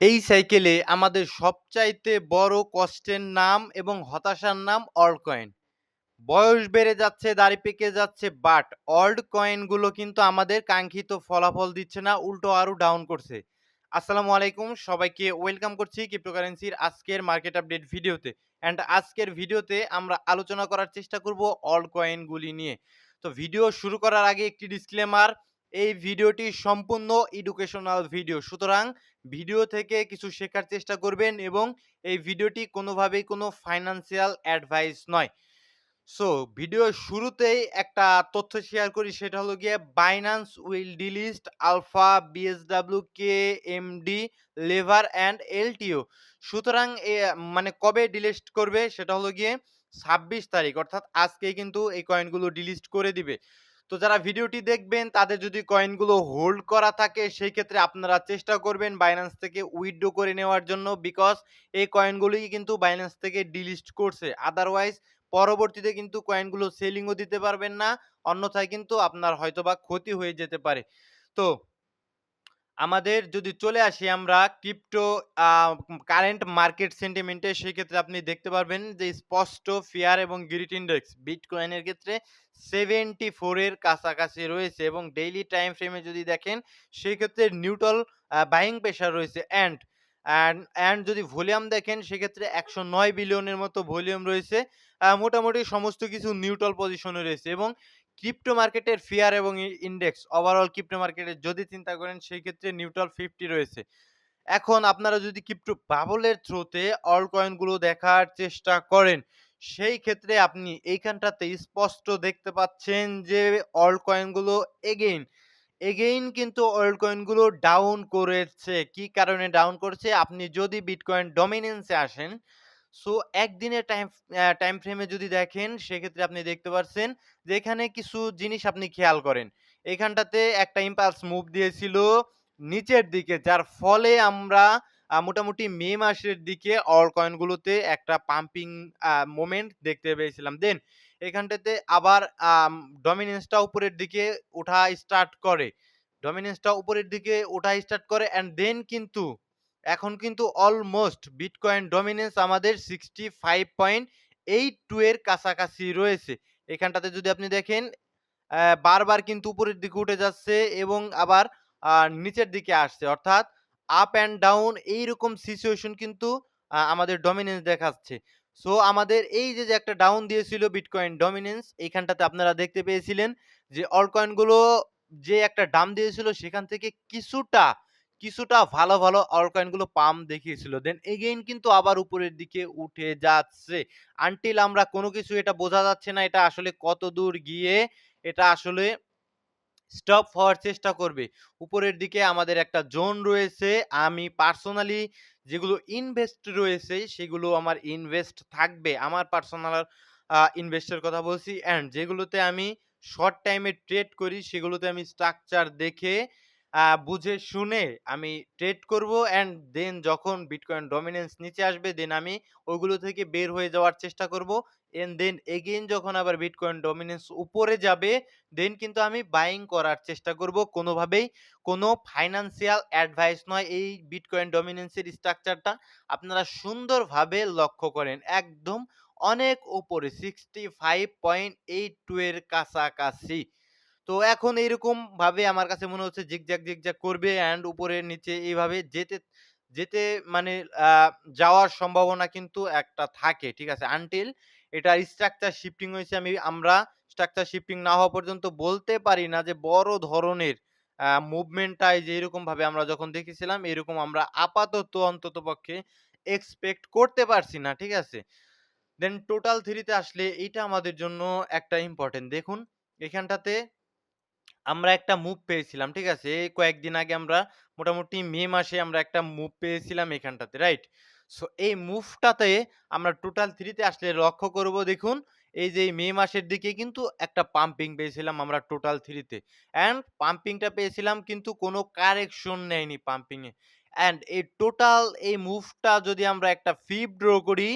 এই সাইকেলে আমাদের সবচাইতে বড় কষ্টের নাম এবং হতাশার নাম অল্ট কয়েন। বয়স বেড়ে যাচ্ছে, দাড়ি পেকে যাচ্ছে, বাট অল্ট কয়েনগুলো কিন্তু আমাদের কাঙ্ক্ষিত ফলাফল দিচ্ছে না, উল্টো আরো ডাউন করছে। আসসালামু আলাইকুম, সবাইকে ওয়েলকাম করছি ক্রিপ্টোকারেন্সির আজকের মার্কেট আপডেট ভিডিওতে। অ্যান্ড আজকের ভিডিওতে আমরা আলোচনা করার চেষ্টা করব অল্ট কয়েনগুলি নিয়ে। তো ভিডিও শুরু করার আগে একটি ডিসক্লেমার, এই ভিডিওটি সম্পূর্ণ এডুকেশনাল ভিডিও, সুতরাং ভিডিও থেকে কিছু শেখার চেষ্টা করবেন এবং এই ভিডিওটি কোনোভাবেই কোনো ফাইন্যান্সিয়াল অ্যাডভাইস নয়। সো ভিডিওর শুরুতেই একটা তথ্য শেয়ার করি, সেটা হলো গিয়ে Binance will delist alpha, BSW, K, MD, lever and LTO. সুতরাং মানে কবে ডিলিস্ট করবে সেটা হলো গিয়ে ২৬ তারিখ, অর্থাৎ আজকেই কিন্তু এই কয়েনগুলো ডিলিস্ট করে দিবে। তো যারা ভিডিওটি দেখবেন তাদের যদি কয়েনগুলো হোল্ড করা থাকে সেই ক্ষেত্রে আপনারা চেষ্টা করবেন বাইন্যান্স থেকে উইথড্র করে নেওয়ার জন্য, বিকজ এই কয়েনগুলোই কিন্তু বাইন্যান্স থেকে ডিলিস্ট করছে। আদারওয়াইজ পরবর্তীতে কিন্তু কয়েনগুলো সেলিংও দিতে পারবেন না, অন্যথায় কিন্তু আপনার হয়তোবা ক্ষতি হয়ে যেতে পারে। তো আমাদের যদি চলে আসি আমরা ক্রিপ্টো কারেন্ট মার্কেট সেন্টিমেন্টে, সেক্ষেত্রে আপনি দেখতে পারবেন যে স্পষ্ট ফিয়ার এবং গ্রিড ইন্ডেক্স বিটকয়েনের ক্ষেত্রে 74 এর কাছাকাছি রয়েছে এবং ডেইলি টাইম ফ্রেমে যদি দেখেন সেই ক্ষেত্রে নিউট্রাল বাইং প্রেশার রয়েছে। অ্যান্ড যদি ভলিউম দেখেন সেক্ষেত্রে 109 বিলিয়নের মতো ভলিউম রয়েছে। মোটামুটি সমস্ত কিছু নিউট্রাল পজিশনে রয়েছে এবং ক্রিপ্টো মার্কেটের ফিয়ার এবং ইন্ডেক্স ওভারঅল ক্রিপ্টো মার্কেটের যদি চিন্তা করেন সেই ক্ষেত্রে নিউট্রাল 50 রয়েছে। এখন আপনারা যদি ক্রিপ্টো বাবলের থ্রুতে অল্ট কয়েনগুলো দেখার চেষ্টা করেন সেই ক্ষেত্রে আপনি এইখানটাতে স্পষ্ট দেখতে পাচ্ছেন যে অল্ট কয়েনগুলো এগেইন এগেইন কিন্তু অল্ট কয়েনগুলো ডাউন করেছে। কি কারণে ডাউন করছে? আপনি যদি বিটকয়েন ডমিনেন্সে আসেন, সো একদিনের টাইম ফ্রেমে যদি দেখেন সেক্ষেত্রে আপনি দেখতে পাচ্ছেন যে এখানে কিছু জিনিস আপনি খেয়াল করেন। এখানটাতে একটা ইম্পালস মুভ দিয়েছিল নিচের দিকে, যার ফলে আমরা মোটামুটি মে মাসের দিকে অল্ট কয়েনগুলোতে একটা পাম্পিং মোমেন্ট দেখতে পেয়েছিলাম। দেন এখানটাতে আবার ডমিনেন্সটা উপরের দিকে ওঠা স্টার্ট করে। ডমিনেন্সটা উপরের দিকে ওঠা স্টার্ট করে অ্যান্ড দেন কিন্তু এখন কিন্তু অলমোস্ট বিটকয়েন ডমিনেন্স আমাদের 65.82 এর কাছাকাছি রয়েছে। এখানটাতে যদি আপনি দেখেন বারবার কিন্তু উপরের দিকে উঠে যাচ্ছে এবং আবার নিচের দিকে আসছে। অর্থাৎ আপ অ্যান্ড ডাউন এইরকম সিচুয়েশন কিন্তু আমাদের ডমিনেন্স দেখাচ্ছে। সো আমাদের এই যে একটা ডাউন দিয়েছিল বিটকয়েন ডমিনেন্স, এইখানটাতে আপনারা দেখতে পেয়েছিলেন যে অল্ট কয়েনগুলো যে একটা ডাম্প দিয়েছিল সেখান থেকে কিছুটা ভালো অল্ট কয়েনগুলো পাম্প দেখিয়েছিল। দেন এগেইন কিন্তু আবার উপরের দিকে উঠে যাচ্ছে। আনটিল আমরা কোনো কিছু এটা বোঝা যাচ্ছে না এটা আসলে কতদূর গিয়ে এটা আসলে স্টপ হওয়ার চেষ্টা করবে। উপরের দিকে আমাদের একটা জোন রয়েছে। আমি পার্সোনালি যেগুলো ইনভেস্ট রয়েছে সেগুলো আমার ইনভেস্ট থাকবে। আমার পার্সোনাল ইনভেস্টের কথা বলছি, অ্যান্ড যেগুলোতে আমি শর্ট টাইমে ট্রেড করি সেগুলোতে আমি স্ট্রাকচার দেখে বুঝে শুনে আমি ট্রেড করব, অ্যান্ড দেন যখন বিটকয়েন ডমিনেন্স নিচে আসবে দেন আমি ওইগুলো থেকে বের হয়ে যাওয়ার চেষ্টা করব। এন্ড দেন এগেইন যখন আবার বিটকয়েন ডমিনেন্স উপরে যাবে দেন কিন্তু আমি বাইং করার চেষ্টা করব। কোনোভাবেই কোনো ফাইন্যান্সিয়াল অ্যাডভাইস নয়। এই বিটকয়েন ডমিনেন্সের স্ট্রাকচারটা আপনারা সুন্দরভাবে লক্ষ্য করেন। একদম অনেক উপরে 65.82 এর কাছাকাছি। তো এখন এইরকম ভাবে আমার কাছে মনে হচ্ছে জিগজ্যাগ করবে অ্যান্ড উপরে নিচে এইভাবে যেতে মানে আ যাওয়ার সম্ভাবনা কিন্তু একটা থাকে। ঠিক আছে? আনটিল এটার স্ট্রাকচার শিফটিং হইছে, আমরা স্ট্রাকচার শিফটিং না হওয়া পর্যন্ত বলতে পারি না যে বড় ধরনের মুভমেন্টটা এই যে এরকমভাবে আমরা যখন দেখেছিলাম এরকম আমরা আপাতত অন্ততপক্ষে এক্সপেক্ট করতে পারছি না। ঠিক আছে? দেন টোটাল 3 তে আসলে এইটা আমাদের জন্য একটা ইম্পোর্টেন্ট। দেখুন এখানটাতে আমরা একটা মুভ পেয়েছিলাম। ঠিক আছে? এই কয়েকদিন আগে আমরা মোটামুটি মে মাসে আমরা একটা মুভ পেয়েছিলাম এখানটাতে, রাইট? সো এই মুভটাতে আমরা টোটাল 3 তে আসলে লক্ষ্য করব, দেখুন এই যে এই মে মাসের দিকে কিন্তু একটা পাম্পিং পেয়েছিলাম আমরা টোটাল 3 তে। অ্যান্ড পাম্পিংটা পেয়েছিলাম কিন্তু কোনো কারেকশন নেয়নি পাম্পিং এ। অ্যান্ড এই টোটাল এই মুভটা যদি আমরা একটা ফিব ড্র করি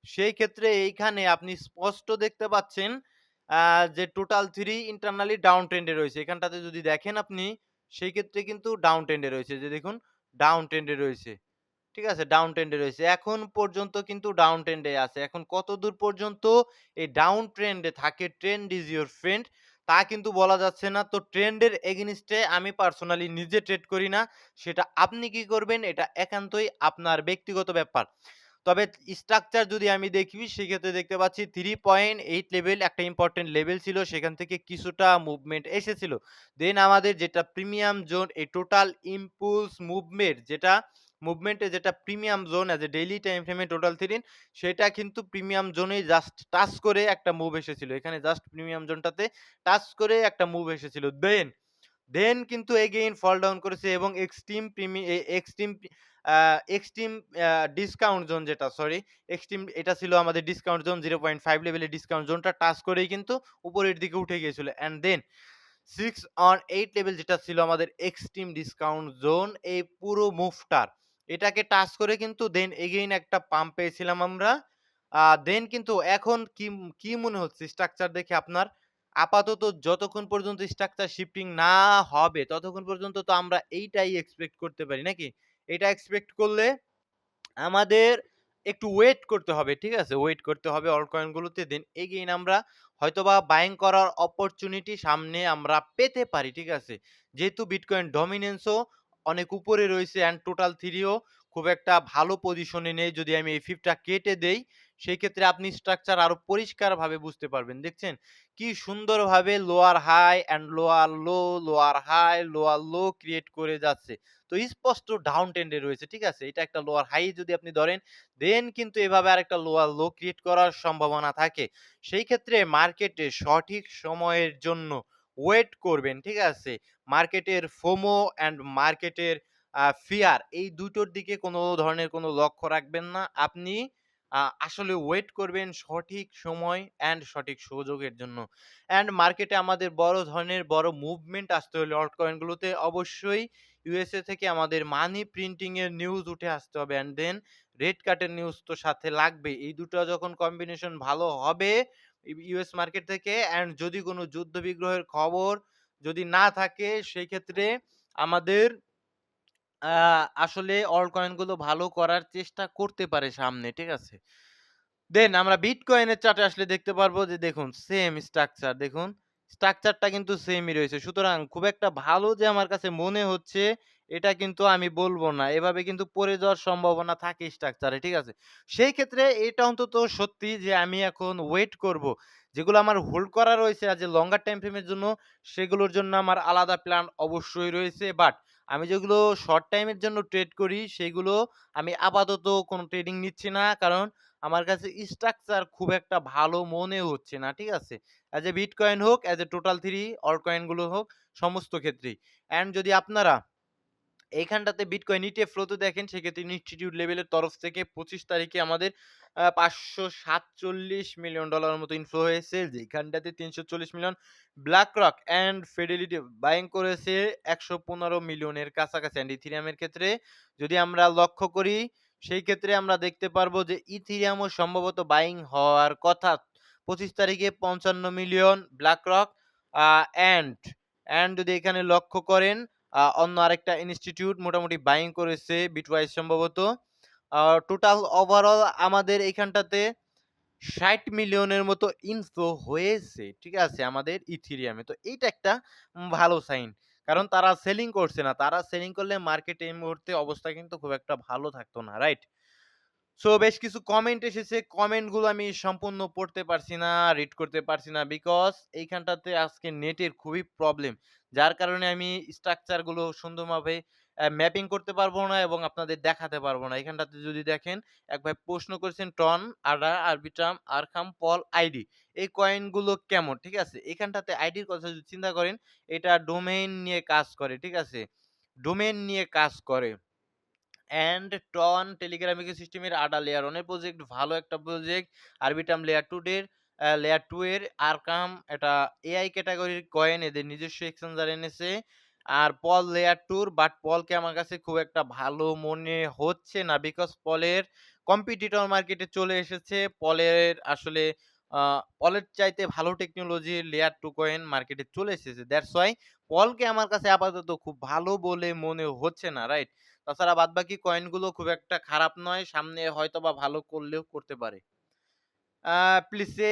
সেই ক্ষেত্রে এইখানে আপনি স্পষ্ট দেখতে পাচ্ছেন যে টোটাল 3 ইন্টারনালি ডাউন ট্রেন্ড এ রয়েছে। এখানটাতে যদি দেখেন আপনি সেই ক্ষেত্রে কিন্তু ডাউন ট্রেন্ড এ রয়েছে। যে দেখুন ডাউন ট্রেন্ড এ রয়েছে। ঠিক আছে? ডাউন ট্রেন্ডে রয়েছে। এখন পর্যন্ত কিন্তু ডাউন ট্রেন্ডে আছে। এখন কতদূর পর্যন্ত এই ডাউন ট্রেন্ডে থাকে, ট্রেন্ড ইজ ইউর ফ্রেন্ড তা কিন্তু বলা যাচ্ছে না। তো ট্রেন্ডের এগেইনস্ট এ আমি পার্সোনালি নিজে ট্রেড করি না। সেটা আপনি কি করবেন এটা একান্তই আপনার ব্যক্তিগত ব্যাপার। তবে স্ট্রাকচার যদি আমি দেখি সেক্ষেত্রে দেখতে পাচ্ছি 3.8 লেভেল একটা ইম্পোর্টেন্ট লেভেল ছিল। সেখান থেকে কিছুটা মুভমেন্ট এসেছিল। দেন আমাদের যেটা প্রিমিয়াম জোন এই টোটাল ইম্পুলস মুভমেন্টে যেটা premium zone as a daily time ফ্রেমে টোটাল 3 সেটা কিন্তু প্রিমিয়াম জোনেই জাস্ট টাচ করে একটা মুভ এসেছিল। এখানে জাস্ট প্রিমিয়াম জোনটাতে টাচ করে একটা মুভ এসেছিল। দেন কিন্তু এগেইন ফল ডাউন করেছে এবং আ এক্সট্রিম ডিসকাউন্ট জোন যেটা সরি, এক্সট্রিম এটা ছিল আমাদের ডিসকাউন্ট জোন 0.5 লেভেলের ডিসকাউন্ট জোনটা টাচ করেই কিন্তু উপরের দিকে উঠে গিয়েছিল। অ্যান্ড দেন 6 on 8 লেভেল যেটা ছিল আমাদের এক্সট্রিম ডিসকাউন্ট জোন এই পুরো মুভটার এটাকে টাচ করে কিন্তু দেন এগেইন একটা পাম্প পেয়েছিলাম আমরা। দেন কিন্তু এখন কি মনে হচ্ছে স্ট্রাকচার দেখে আপনার? আপাতত যতক্ষণ পর্যন্ত স্ট্রাকচার শিফটিং না হবে ততক্ষণ পর্যন্ত তো আমরা এইটাই এক্সপেক্ট করতে পারি নাকি? এটা এক্সপেক্ট করলে আমাদের একটু ওয়েট করতে হবে। ঠিক আছে? ওয়েট করতে হবে অল্ট কয়েন গুলোতে। দেন এগেইন আমরা হয়তোবা বাইং করার অপরচুনিটি সামনে আমরা পেতে পারি। ঠিক আছে? যেহেতু বিটকয়েন ডমিন্যান্স ও অনেক উপরে রয়েছে অ্যান্ড টোটাল 3 ও খুব একটা ভালো পজিশনে নেই। যদি আমি এই 5 টা কেটে দেই, সেই ক্ষেত্রে আপনি স্ট্রাকচার আরো পরিষ্কারভাবে বুঝতে পারবেন। দেখছেন? কি সুন্দরভাবে lower high and lower low, lower high, lower low create করে যাচ্ছে। তো স্পষ্ট ডাউন ট্রেন্ডে রয়েছে। ঠিক আছে? এটা একটা লোয়ার হাই যদি আপনি ধরেন, দেন কিন্তু এভাবে আরেকটা লোয়ার লো ক্রিয়েট করার সম্ভাবনা থাকে। সেই ক্ষেত্রে মার্কেটে সঠিক সময়ের জন্য ওয়েট করবেন। ঠিক আছে? মার্কেটের FOMO অ্যান্ড মার্কেটের ফিয়ার এই দুটোর দিকে কোনো ধরনের কোনো লক্ষ্য রাখবেন না। আপনি আসলে ওয়েট করবেন সঠিক সময় অ্যান্ড সঠিক সুযোগের জন্য। অ্যান্ড মার্কেটে আমাদের বড় ধরনের বড় মুভমেন্ট আসতে হলে অল্ট কয়েন গুলোতে অবশ্যই ইউএসএ থেকে আমাদের মানি প্রিন্টিং এর নিউজ উঠে আসতে হবে অ্যান্ড দেন রেড কার্টের নিউজ তো সাথে লাগবেই। এই দুটো যখন কম্বিনেশন ভালো হবে ইউএস মার্কেট থেকে অ্যান্ড যদি কোনো যুদ্ধ বিগ্রহের খবর যদি না থাকে সেই ক্ষেত্রে আমাদের আ আসলে অল্ট কয়েন গুলো ভালো করার চেষ্টা করতে পারে সামনে। ঠিক আছে? দেন আমরা বিটকয়েনের চার্টে আসলে দেখতে পারবো যে দেখুন সেম স্ট্রাকচার দেখুন। স্ট্রাকচারটা কিন্তু সেমই রয়েছে। সুতরাং খুব একটা ভালো যে আমার কাছে মনে হচ্ছে এটা কিন্তু আমি বলব না। এভাবে কিন্তু পড়ে যাওয়ার সম্ভাবনা থাকে স্ট্রাকচারে, ঠিক আছে? সেই ক্ষেত্রে এটা অন্তত সত্যি যে আমি এখন ওয়েট করব। যেগুলো আমার হোল্ড করা রয়েছে আজ এ লঙ্গার টাইম ফ্রেম এর জন্য সেগুলোর জন্য আমার আলাদা প্ল্যান অবশ্যই রয়েছে। বাট আমি যেগুলো শর্ট টাইম এর জন্য ট্রেড করি সেগুলো আমি আপাতত কোনো ট্রেডিং নিচ্ছি না। কারণ আমার কাছে স্ট্রাকচার খুব একটা ভালো মনে হচ্ছে না। ঠিক আছে? অ্যাজ এ বিটকয়েন হোক, as a total 3 altcoin গুলো হোক, সমস্ত ক্ষেত্রেই। অ্যান্ড যদি আপনারা এইখানটাতে বিটকয়েন ইটিএফ ফ্লো তে দেখেন সেক্ষেত্রে ইনস্টিটিউট লেভেলের তরফ থেকে ২৫ তারিখে আমাদের $৫৪৭ মিলিয়ন মতো ইনফ্লো হয়েছে। যেখানটাতে ৩৪০ million BlackRock and Fidelity buying করেছে ১১৫ মিলিয়নের কাছাকাছি। অ্যান্ড ইথেরিয়ামের ক্ষেত্রে যদি আমরা লক্ষ্য করি সেই ক্ষেত্রে আমরা দেখতে পারবো যে ইথেরিয়ামও সম্ভবত বাইং হওয়ার কথা। ২৫ তারিখে ৫৫ মিলিয়ন BlackRock আ অ্যান্ড যদি এখানে লক্ষ্য করেন অন্য আরেকটা ইনস্টিটিউট মোটামুটি বাইং করেছে বিটওয়াইজ সম্ভবত। টোটাল ওভারঅল আমাদের এইখানটাতে ৬০ মিলিয়নের মতো ইনফ্লো হয়েছে। ঠিক আছে? আমাদের ইথেরিয়ামে। তো এইটা একটা ভালো সাইন। কারণ তারা সেলিং করছে না। তারা সেলিং করলে মার্কেটে এই মুহূর্তে অবস্থা কিন্তু খুব একটা ভালো থাকতো না। রাইট? সো বেশ কিছু কমেন্ট এসেছে। কমেন্ট গুলো আমি সম্পূর্ণ পড়তে পারছি না, রিড করতে পারছি না। বিকজ এইখানটাতে আজকে নেটের খুবই প্রবলেম। যার কারণে আমি স্ট্রাকচার গুলো সুন্দরভাবে ম্যাপিং করতে পারবো না এবং আপনাদের দেখাতে পারবো না। এখানটাতে যদি দেখেন এক ভাই প্রশ্ন করেছেন টন, আডা, আরবিট্রাম, আরখাম, পল, আইডি। এই কয়েন গুলো কেমন? ঠিক আছে? এখানটাতে আইডির কথা যদি চিন্তা করেন এটা ডোমেইন নিয়ে কাজ করে। ঠিক আছে? ডোমেইন নিয়ে কাজ করে। অ্যান্ড টন টেলিগ্রাম ইকোসিস্টেমের আডা লেয়ার 1 এর প্রজেক্ট ভালো একটা প্রজেক্ট। আরবিটার্ম লেয়ার 2 এর আরকাম এটা এআই ক্যাটেগরির কয়েন এদের নিজস্ব এক্সচেঞ্জার এনেছে। আর পল লেয়ার 2 বাট পলকে আমার কাছে খুব একটা ভালো মনে হচ্ছে না। বিকজ পলের কম্পিটিটর মার্কেটে চলে এসেছে। পলের আসলে পলের চাইতে ভালো টেকনোলজির লেয়ার 2 কয়েন মার্কেটে চলে এসেছে। দ্যাটস হোয়াই পলকে আমার কাছে আপাতত খুব ভালো বলে মনে হচ্ছে না। রাইট? তাছাড়া বাদবাকি কয়েনগুলো খুব একটা খারাপ নয়। সামনে হয়তোবা ভালো করলেও করতে পারে। Please say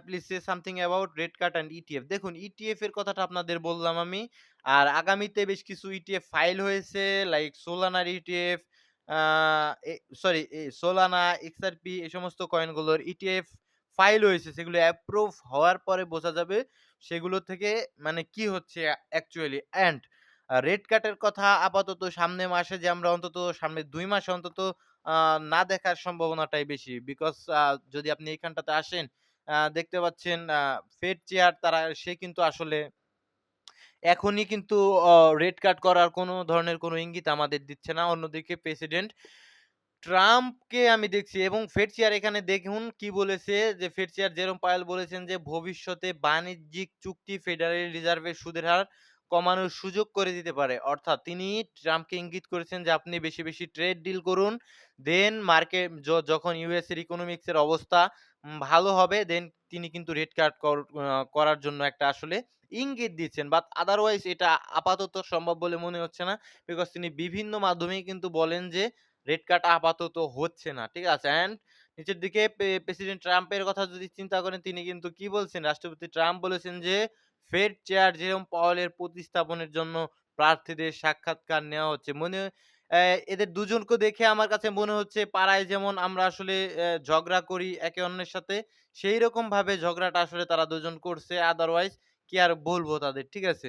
please say something about red card and ETF. দেখুন ইটিএফ এর কথাটা আপনাদের বললাম আমি। আর আগামীতে বেশ কিছু ইটিএফ ফাইল হয়েছে লাইক সোলানার ইটিএফ আ এ সরি সোলানা, এক্সআরপি এই সমস্ত কয়েনগুলোর ইটিএফ ফাইল হয়েছে। সেগুলো অ্যাপ্রুভ হওয়ার পরে বোঝা যাবে সেগুলো থেকে মানে কি হচ্ছে অ্যাকচুয়ালি। অ্যান্ড রেড কার্ড এর কথা আপাতত সামনের মাসে যে আমরা অন্তত সামনের ২ মাসে অন্তত আ না দেখার সম্ভাবনাটাই বেশি। বিকজ যদি আপনি এইখানটাতে আসেন, দেখতে পাচ্ছেন ফেড চেয়ার সে কিন্তু আসলে এখনই কিন্তু অ রেড কার্ড করার কোনো ধরনের কোনো ইঙ্গিত আমাদের দিচ্ছে না। অন্যদিকে প্রেসিডেন্ট ট্রাম্পকে আমি দেখছি এবং ফেডচেয়ার এখানে দেখুন কি বলেছে যে ফেডচেয়ার জেরোম পাওয়েল বলেছেন যে ভবিষ্যতে বাণিজ্যিক চুক্তি ফেডারেল রিজার্ভের সুদের হার কমানোর সুযোগ করে দিতে পারে। অর্থাৎ তিনি ট্রাম্পকে ইঙ্গিত করেছেন যে আপনি বেশি, বেশি ট্রেড ডিল করুন। দেন মার্কেট যখন ইউএস এর ইকোনমিক্স এর অবস্থা ভালো হবে দেন তিনি কিন্তু রেড কার্ড করার জন্য একটা আসলে ইঙ্গিত দিচ্ছেন। বাট আদারওয়াইজ এটা আপাতত সম্ভব বলে মনে হচ্ছে না। বিকজ তিনি বিভিন্ন মাধ্যমেই কিন্তু বলেন যে রেড কার্ড আপাতত হচ্ছে না। ঠিক আছে? অ্যান্ড নিচের দিকে প্রেসিডেন্ট ট্রাম্পের কথা যদি চিন্তা করেন তিনি কিন্তু কি বলছেন? রাষ্ট্রপতি ট্রাম্প বলেছেন যে, ফেড চেয়ার জেরোম পাওয়েলের প্রতিস্থাপনের জন্য প্রার্থীদের সাক্ষাৎকার নেওয়া হচ্ছে। এদের দুজনকে দেখে আমার কাছে মনে হচ্ছে পাড়ায় যেমন আমরা আসলে ঝগড়া করি একে অন্যের সাথে, সেইরকমভাবে ঝগড়াটা আসলে তারা দুজন করছে। আদারওয়াইজ কি আর বলবো তাদের। ঠিক আছে?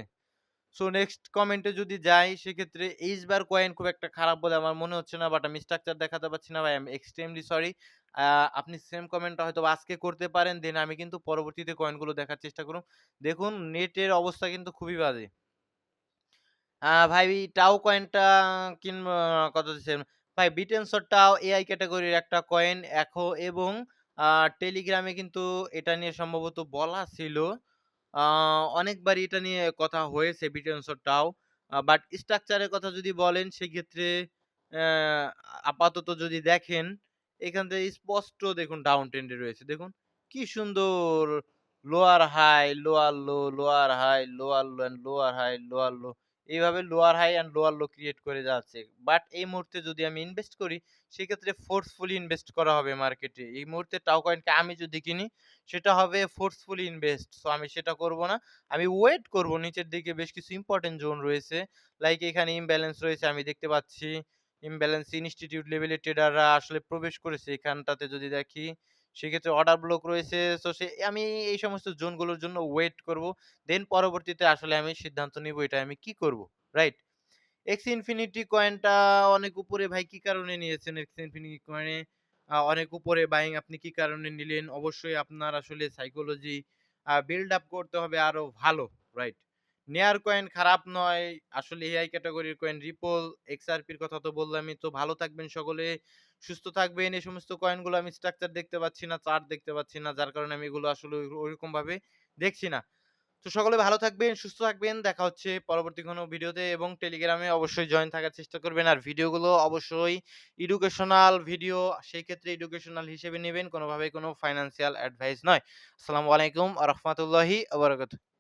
সো নেক্সট কমেন্টে যদি যাই সেক্ষেত্রে এইচবার কয়েন খুব একটা খারাপ বলে আমার মনে হচ্ছে না। বাট আমি স্ট্রাকচার দেখাতে পারছি না ভাই। I am extremely sorry. আ আপনি সেম কমেন্টটা হয়তোবা আজকে করতে পারেন। দেন আমি কিন্তু পরবর্তীতে কয়েনগুলো দেখার চেষ্টা করব। দেখুন নেটের অবস্থা কিন্তু খুবই বাজে। ভাই টাও কয়েনটা কত দিচ্ছেন? ভাই বিটেনসর টাও এআই ক্যাটেগরির একটা কয়েন এবং আ টেলিগ্রামে কিন্তু এটা নিয়ে সম্ভবত বলা ছিল। আ অনেকবারই এটা নিয়ে কথা হয়েছে বিটেনসর টাও। বাট স্ট্রাকচার এর কথা যদি বলেন সেক্ষেত্রে অ্যা আপাতত যদি দেখেন এখান থেকে স্পষ্ট দেখুন ডাউন ট্রেন্ড এ রয়েছে। দেখুন কি সুন্দর lower high, lower low, lower high, lower low and lower high, lower low. এইভাবে lower high and lower low create করে যাচ্ছে। বাট এই মুহূর্তে যদি আমি ইনভেস্ট করি সেক্ষেত্রে ফোর্সফুলি ইনভেস্ট করা হবে মার্কেটে। এই মুহূর্তে টাও কয়েনকে আমি যদি কিনি সেটা হবে ফোর্সফুলি ইনভেস্ট। সো আমি সেটা করব না। আমি ওয়েট করব নিচের দিকে বেশ কিছু ইম্পোর্টেন্ট জোন রয়েছে। লাইক এখানে ইমব্যালেন্স রয়েছে আমি দেখতে পাচ্ছি। ইমব্যালেন্স ইনস্টিটিউট লেভেলের ট্রেডাররা আসলে প্রবেশ করেছে এখানটাতে যদি দেখি। সেক্ষেত্রে অর্ডার ব্লক রয়েছে। সো আমি এই সমস্ত জোনগুলোর জন্য ওয়েট করব। দেন পরবর্তীতে আসলে আমি সিদ্ধান্ত নিব এটা আমি কি করব। রাইট? এক্স ইনফিনিটি কয়েনটা অনেক উপরে ভাই কি কারণে নিয়েছেন এক্স ইনফিনিটি কয়েনে? অনেক উপরে বাইং আপনি কি কারণে নিলেন? অবশ্যই আপনার আসলে সাইকোলজি বিল্ড আপ করতে হবে আরো ভালো, রাইট? নেয়ার কয়েন খারাপ নয়। আসলে এআই ক্যাটেগরির কয়েন রিপল, এক্সআরপির কথা তো বললামই। তো ভালো থাকবেন সকলে, সুস্থ থাকবেন। এই সমস্ত কয়েনগুলো আমি স্ট্রাকচার দেখতে পাচ্ছি না, চার্ট দেখতে পাচ্ছি না। যার কারণে আমি এগুলো আসলে ওইরকমভাবে দেখছি না। তো সকলে ভালো থাকবেন, সুস্থ থাকবেন। দেখা হচ্ছে পরবর্তী কোনো ভিডিওতে এবং টেলিগ্রামে অবশ্যই জয়েন থাকার চেষ্টা করবেন। আর ভিডিওগুলো অবশ্যই এডুকেশনাল ভিডিও, সেই ক্ষেত্রে এডুকেশনাল হিসেবে নিবেন। কোনোভাবেই কোনো ফাইন্যান্সিয়াল অ্যাডভাইস নয়। আসসালামু আলাইকুম ওয়া রাহমাতুল্লাহি ওয়া বারাকাতুহু।